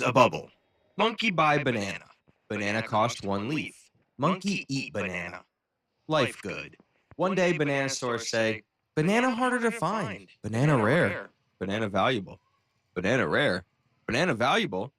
A bubble. Monkey buy banana. Banana cost one leaf. Monkey eat banana. Life good. One day banana stores say, banana harder to find. Banana rare. Banana valuable. Banana rare. Banana valuable.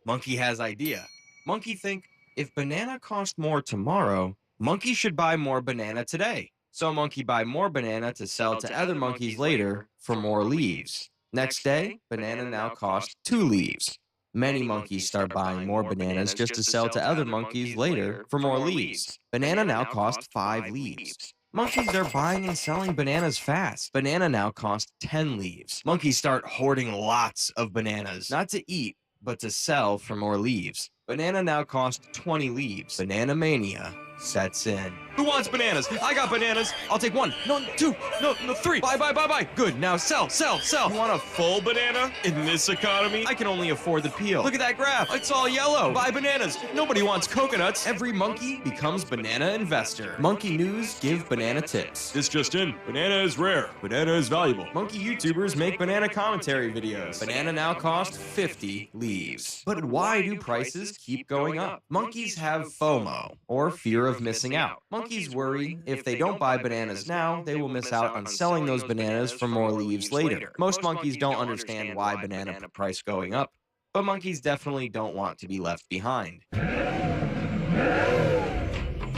Monkey has idea. Monkey think, if banana cost more tomorrow, monkey should buy more banana today. So monkey buy more banana to sell to other monkeys later for more leaves. Next day, banana now costs 2 leaves. Many monkeys start buying more bananas just to sell to other monkeys later for more leaves. Banana now costs 5 leaves. Monkeys are buying and selling bananas fast. Banana now costs 10 leaves. Monkeys start hoarding lots of bananas, not to eat, but to sell for more leaves. Banana now costs 20 leaves. Banana mania sets in. Who wants bananas? I got bananas. I'll take one. No, two. No, 3. Buy. Good. Now sell. You want a full banana in this economy? I can only afford the peel. Look at that graph. It's all yellow. Buy bananas. Nobody wants coconuts. Every monkey becomes banana investor. Monkey News give banana tips. This just in. Banana is rare. Banana is valuable. Monkey YouTubers make banana commentary videos. Banana now costs 50 leaves. But why do prices keep going up? Monkeys have FOMO, or fear of missing out. Monkeys worry if they don't buy bananas now, they will miss out on selling those bananas for more leaves later. Most monkeys don't understand why banana price going up, but monkeys definitely don't want to be left behind.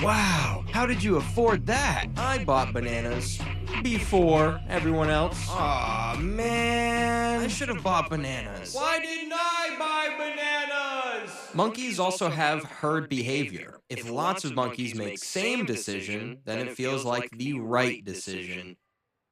Wow, how did you afford that? I bought bananas before everyone else. Aw, man. I should have bought bananas. Why didn't I buy bananas? Monkeys also have herd behavior. If lots of monkeys make same decision, then it feels like the right decision,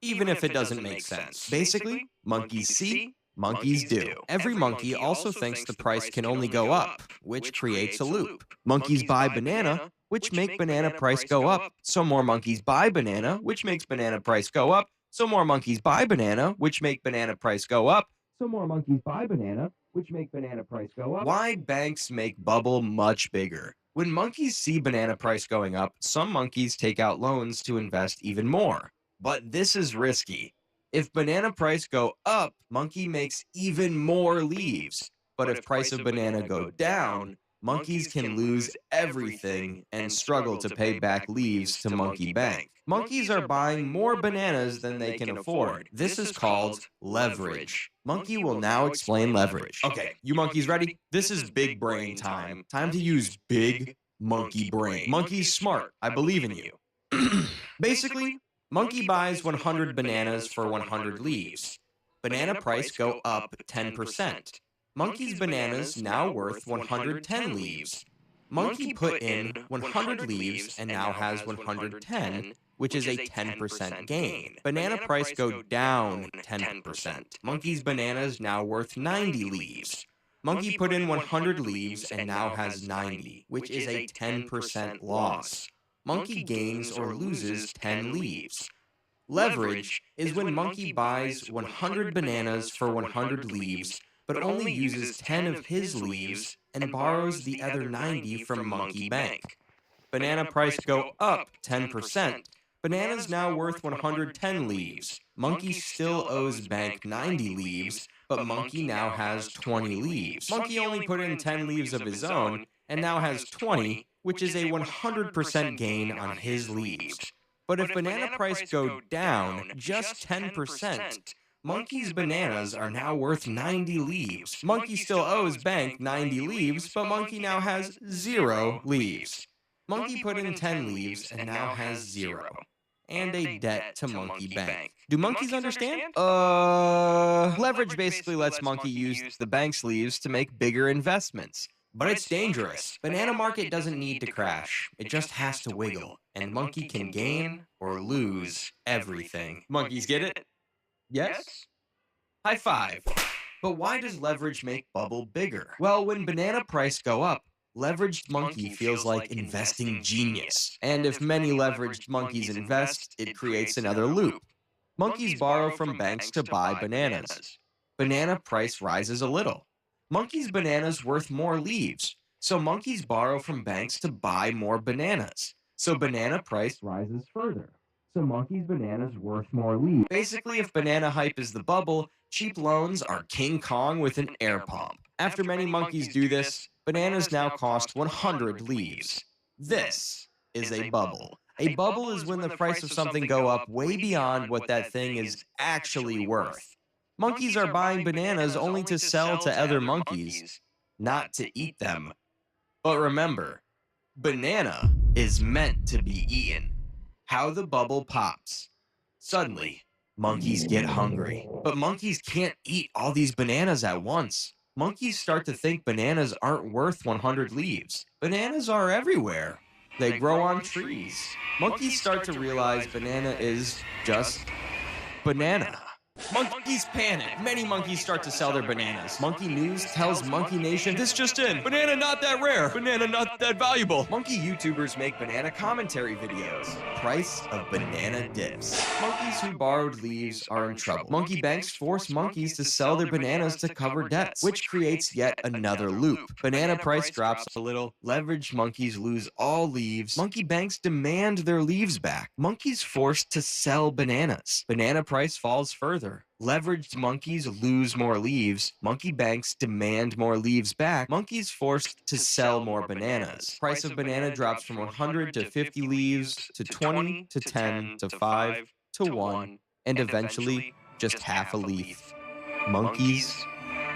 even if it doesn't make sense. Basically, monkeys see, monkeys do. Every monkey also thinks the price can only go up, which creates a loop. Monkeys buy banana, which make banana price go up, so more monkeys buy banana, which makes banana price go up, so more monkeys buy banana, which make banana price go up, so more monkeys buy banana, which make banana price go up. Why banks make bubble much bigger? When monkeys see banana price going up, some monkeys take out loans to invest even more. But this is risky. If banana price go up, monkey makes even more leaves. But if price of banana go down, monkeys can lose everything and struggle to pay back leaves to monkey bank. Monkeys are buying more bananas than they can afford. This is called leverage. Monkey will now explain leverage. Okay, you monkeys ready? This is big brain time. Time to use big monkey brain. Monkey's smart. I believe in you. Basically, monkey buys 100 bananas for 100 leaves. Banana price go up 10%. Monkey's bananas now worth 110 leaves. Monkey put in 100 leaves and now has 110, which is a 10% gain. Banana price go down 10%. Monkey's bananas now worth 90 leaves. Monkey put in 100 leaves and now has 90, which is a 10% loss. Monkey gains or loses 10 leaves. Leverage is when monkey buys 100 bananas for 100 leaves, but only uses 10 of his leaves and borrows the other 90 from monkey bank. Banana price go up 10%. Bananas now worth 110 leaves. Monkey still owes bank 90 leaves, but monkey now has 20 leaves. Monkey only put in 10 leaves of his own and now has 20, which is a 100% gain on his leaves. But if banana price go down just 10%, monkey's bananas are now worth 90 leaves. Monkey still owes bank 90 leaves, but monkey now has 0 leaves. Monkey put in 10 leaves and now has 0. And a debt to monkey bank. Do monkeys understand? Leverage basically lets monkey use the bank's leaves to make bigger investments. But it's dangerous. Banana market doesn't need to crash. It just has to wiggle. And monkey can gain or lose everything. Monkeys get it? Yes? High five. But why does leverage make bubble bigger? Well, when banana price go up, leveraged monkey feels like investing genius. And if many leveraged monkeys invest, it creates another loop. Monkeys borrow from banks to buy bananas. Banana price rises a little. Monkeys' bananas worth more leaves, so monkeys borrow from banks to buy more bananas. So banana price rises further. So monkey's bananas worth more leaves. Basically, if banana hype is the bubble, cheap loans are King Kong with an air pump. After many monkeys do this, bananas now cost 100 leaves. This is a bubble. A bubble is when the price of something go up way beyond what that thing is actually worth. Monkeys are buying bananas only to sell to other monkeys, not to eat them. But remember, banana is meant to be eaten. How the bubble pops. Suddenly, monkeys get hungry. But monkeys can't eat all these bananas at once. Monkeys start to think bananas aren't worth 100 leaves. Bananas are everywhere. They grow on trees. Monkeys start to realize banana is just banana. Monkeys panic. Many monkeys start to sell their bananas. Monkey News tells Monkey Nation, this just in, banana not that rare, banana not that valuable. Monkey YouTubers make banana commentary videos. Price of banana dips. Monkeys who borrowed leaves are in trouble. Monkey banks force monkeys to sell their bananas to cover debts, which creates yet another loop. Banana price drops a little. Leveraged monkeys lose all leaves. Monkey banks demand their leaves back. Monkeys forced to sell bananas. Banana price falls further. Leveraged monkeys lose more leaves. Monkey banks demand more leaves back. Monkeys forced to sell more bananas. Price of banana drops from 100 to 50 leaves to 20 to 10 to 5 to 1 and eventually just half a leaf. Monkeys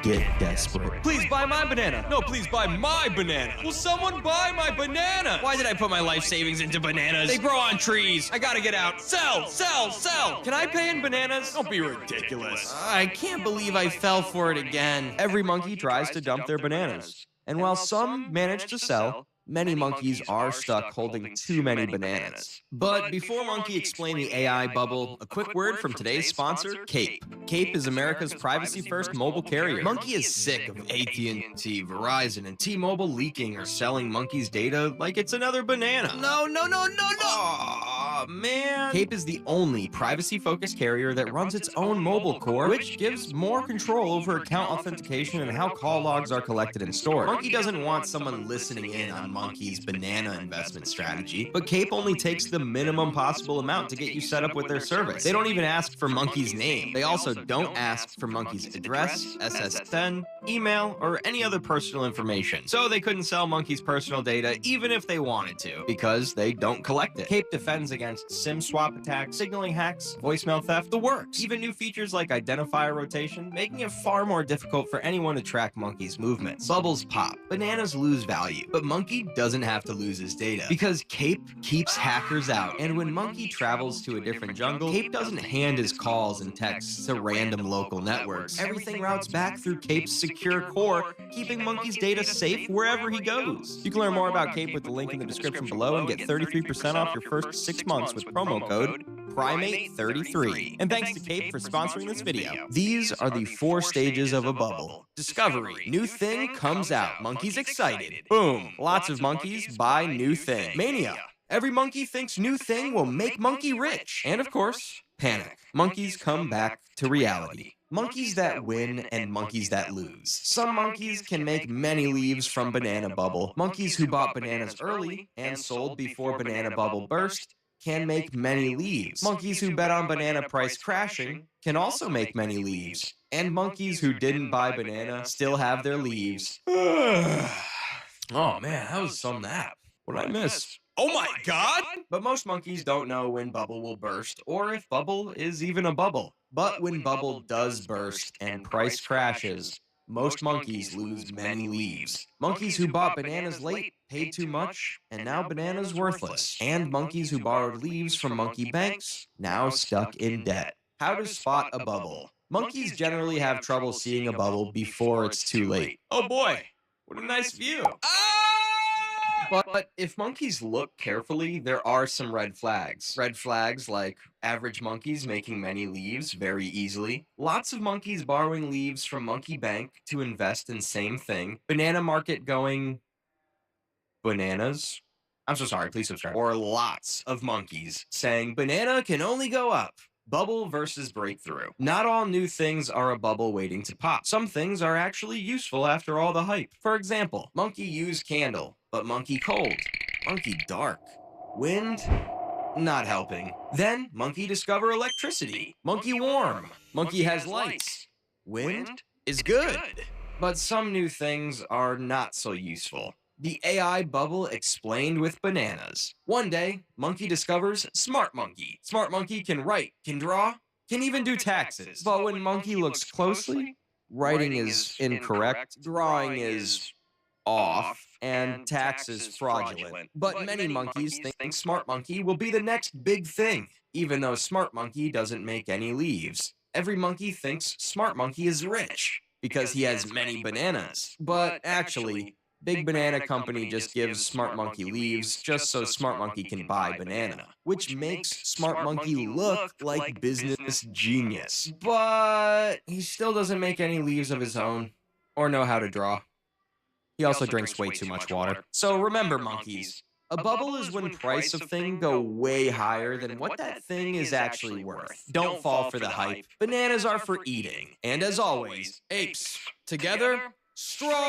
get desperate. Please buy my banana. No, please buy my banana. Will someone buy my banana? Why did I put my life savings into bananas? They grow on trees. I gotta get out. Sell, sell, sell. Can I pay in bananas? Don't be ridiculous. I can't believe I fell for it again. Every monkey tries to dump their bananas. And while some manage to sell, many monkeys are stuck holding too many bananas. But before Monkey explain the AI bubble, a quick word from today's sponsor, Cape. Cape is America's privacy-first mobile carrier. Monkey is sick of AT&T, Verizon, and T-Mobile leaking or selling Monkey's data like it's another banana. No. Aw, man. Cape is the only privacy-focused carrier that runs its own mobile core, which gives more control over account authentication and how call logs are collected and stored. Monkey doesn't want someone listening in on Monkey's banana investment strategy, but Cape only takes the minimum possible amount to get you set up with their service. They don't even ask for Monkey's name. They also don't ask for Monkey's address, SSN, email, or any other personal information. So they couldn't sell Monkey's personal data even if they wanted to, because they don't collect it. Cape defends against SIM swap attacks, signaling hacks, voicemail theft, the works. Even new features like identifier rotation, making it far more difficult for anyone to track Monkey's movements. Bubbles pop, bananas lose value, but Monkey doesn't have to lose his data because Cape keeps hackers out. And when Monkey travels to a different jungle, Cape doesn't hand his calls and texts to random local networks. Everything routes back through Cape's secure core, keeping Monkey's data safe wherever he goes. You can learn more about Cape with the link in the description below and get 33% off your first 6 months with promo code Primate33. And thanks to Cape for sponsoring this video. These are the 4 stages of a bubble. Discovery. New thing comes out. Monkey's excited. Boom. Lots of monkeys buy new thing. Mania. Every monkey thinks new thing will make monkey rich. And of course, panic. Monkeys come back to reality. Monkeys that win and monkeys that lose. Some monkeys can make many leaves from banana bubble. Monkeys who bought bananas early and sold before banana bubble burst can make many leaves. Monkeys who bet on banana price crashing can also make many leaves. And monkeys who didn't buy banana still have their leaves. Oh man, that was some nap. What did I miss? Oh my god! But most monkeys don't know when bubble will burst, or if bubble is even a bubble. But when bubble does burst and price crashes, most monkeys lose many leaves. Monkeys who bought bananas late paid too much, and now bananas worthless. And monkeys who borrowed leaves from monkey banks, now stuck in debt. How to spot a bubble. Monkeys generally have trouble seeing a bubble before it's too late. Oh boy, what a nice view. But if monkeys look carefully, there are some red flags. Red flags like average monkeys making many leaves very easily, lots of monkeys borrowing leaves from monkey bank to invest in same thing, banana market going bananas. I'm so sorry, please subscribe. Or lots of monkeys saying banana can only go up. Bubble versus breakthrough. Not all new things are a bubble waiting to pop. Some things are actually useful after all the hype. For example, monkey use candle, but monkey cold. Monkey dark. Wind? Not helping. Then, monkey discover electricity. Monkey warm. Monkey has lights. Wind is good. But some new things are not so useful. The AI bubble explained with bananas. One day, Monkey discovers Smart Monkey. Smart Monkey can write, can draw, can even do taxes. But when Monkey looks closely, writing is incorrect, drawing is off, and tax is fraudulent. But many monkeys think Smart Monkey will be the next big thing, even though Smart Monkey doesn't make any leaves. Every monkey thinks Smart Monkey is rich because he has many bananas. But actually, Big Banana Company just gives Smart Monkey leaves just so Smart Monkey can buy banana, which makes Smart Monkey look like business genius. But he still doesn't make any leaves of his own or know how to draw. He also drinks way too much water. So remember, monkeys, a bubble is when price of thing go way higher than what that thing is actually worth. Don't fall for the hype. Bananas are for eating. And as always, apes, together, strong!